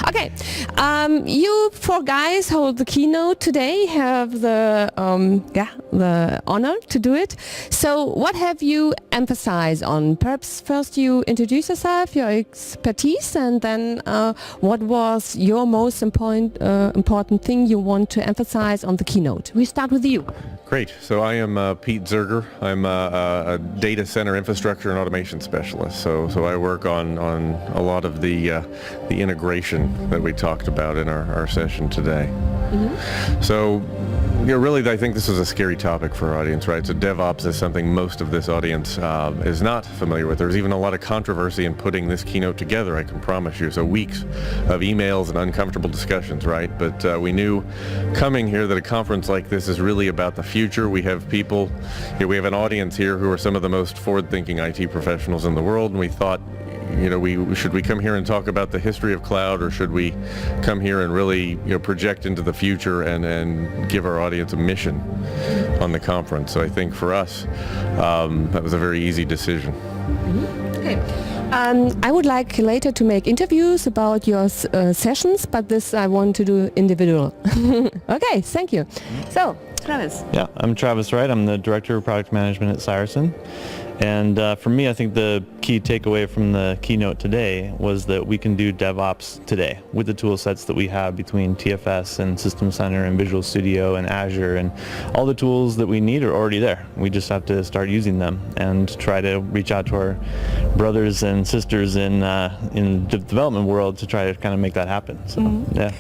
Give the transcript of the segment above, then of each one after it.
Okay, you four guys hold the keynote today, have the honor to do it. So what have you emphasized on? Perhaps first you introduce yourself, your expertise, and then what was your most important thing you want to emphasize on the keynote? We start with you. Great. So I am Pete Zerger. I'm a data center infrastructure and automation specialist. So I work on a lot of the integration that we talked about in our session today. Mm-hmm. So really, I think this is a scary topic for our audience, right? So DevOps is something most of this audience is not familiar with. There's even a lot of controversy in putting this keynote together, I can promise you. So weeks of emails and uncomfortable discussions, right? But we knew coming here that a conference like this is really about the future. We have people, we have an audience here who are some of the most forward-thinking IT professionals in the world, and we thought, should we come here and talk about the history of cloud, or should we come here and really project into the future and give our audience a mission on the conference? So I think for us, that was a very easy decision. Mm-hmm. Okay. I would like later to make interviews about your sessions, but this I want to do individual. Okay, thank you. So, Travis. Yeah, I'm Travis Wright. I'm the Director of Product Management at Cyerson. And for me, I think the key takeaway from the keynote today was that we can do DevOps today with the tool sets that we have between TFS and System Center and Visual Studio and Azure, and all the tools that we need are already there. We just have to start using them and try to reach out to our brothers and sisters in the development world to try to kind of make that happen. So, yeah.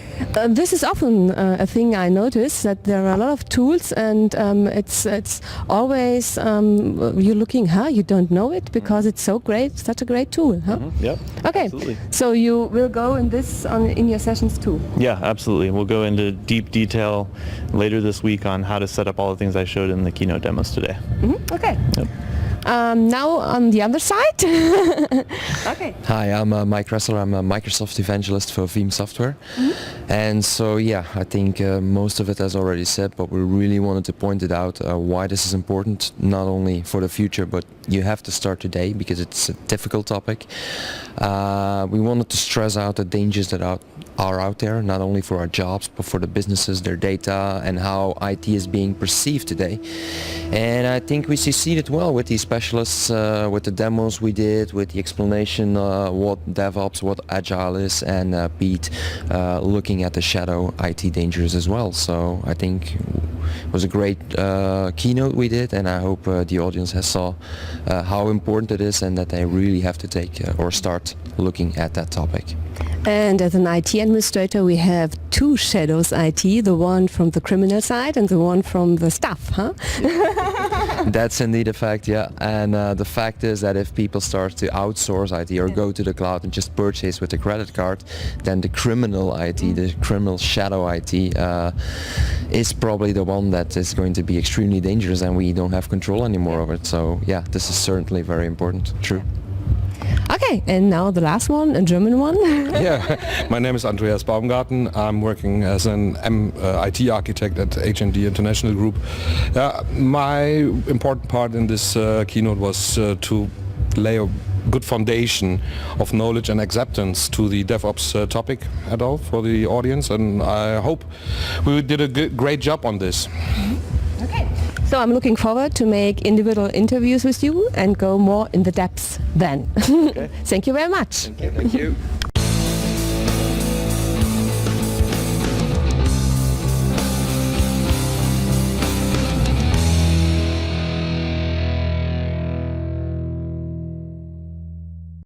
This is often a thing I notice, that there are a lot of tools, and it's always you're looking, you don't know it because it's so great, such a great tool, huh? Mm-hmm. Yep. Okay. Absolutely. So you will go in this in your sessions too? Yeah, absolutely. We'll go into deep detail later this week on how to set up all the things I showed in the keynote demos today. Mm-hmm. Okay. Yep. Now on the other side. Okay. Hi, I'm Mike Ressler. I'm a Microsoft evangelist for Veeam Software. Mm-hmm. And so, I think most of it has already said, but we really wanted to point it out why this is important, not only for the future, but you have to start today because it's a difficult topic. We wanted to stress out the dangers that are out there, not only for our jobs, but for the businesses, their data, and how IT is being perceived today. And I think we succeeded well with these specialists, with the demos we did, with the explanation what DevOps, what Agile is, and Pete looking at the shadow IT dangers as well. So I think it was a great keynote we did, and I hope the audience has saw how important it is and that they really have to take or start looking at that topic. And as an IT administrator, we have two shadows IT, the one from the criminal side and the one from the staff, huh? That's indeed a fact, yeah. And the fact is that if people start to outsource IT or go to the cloud and just purchase with a credit card, then the criminal IT, the criminal shadow IT, is probably the one that is going to be extremely dangerous, and we don't have control anymore of it. So yeah, this is certainly very important. True. Okay, and now the last one, a German one. Yeah, my name is Andreas Baumgarten. I'm working as an IT architect at H&D International Group. My important part in this keynote was to lay a good foundation of knowledge and acceptance to the DevOps topic at all for the audience, and I hope we did a great job on this. Mm-hmm. Okay. So I'm looking forward to make individual interviews with you and go more in the depths then. Okay. Thank you very much. Thank you.